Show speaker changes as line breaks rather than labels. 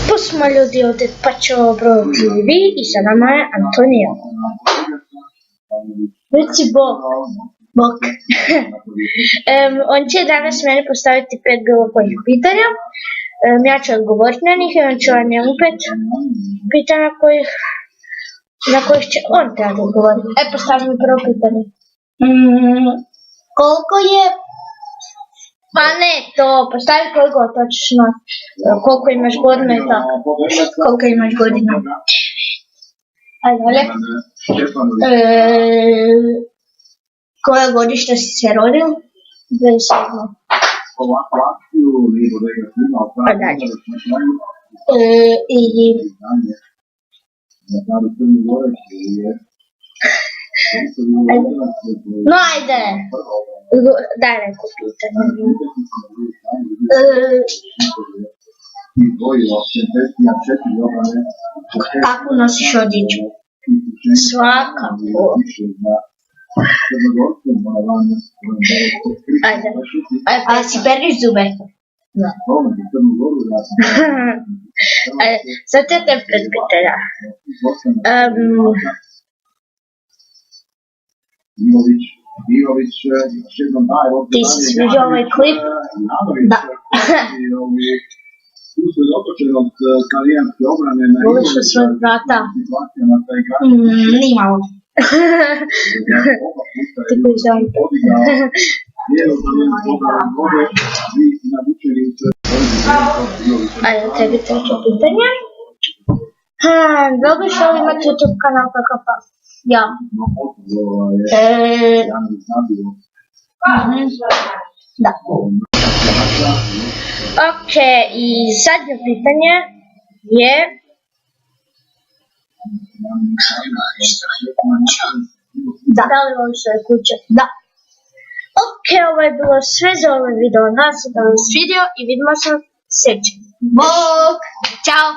Tu smo ljudi od Pačobro TV i sa nama je Antonija. Reci Bog. Bog. On će danas meni postaviti 5 bilo kojih pitanja. Ja ću odgovoriti na njih i on će vam njemu 5 pitanja na kojih će on trebati odgovoriti. Postavi mi prvo pitanje. Koliko je... Pa ne, to postavi koliko točno, koliko imaš godina i tako. Koliko imaš godina. Ajde, dalje. Koje godište si se rodio? 27. Pa dalje. No ajde. Daj neko pitanje. Kako nosiš odjeću? Svakako. Ajde. A si periš zube? Da. Sad te pitanja. Ti si sviđa ovaj klip? Da. Voliš li svoj brata? Nimalo. Ti koji se on... Ajde, tebi treće pitanje. Dobiš li imati YouTube kanal kakav pa? Ja. Da. Ok, i zadnje pitanje je... Da li voliš svoje kuće? Da. Ok, ovo je bilo sve za ovaj video. Nadam se da vam se svidio i vidimo se sljedeće. Bog! Ćao!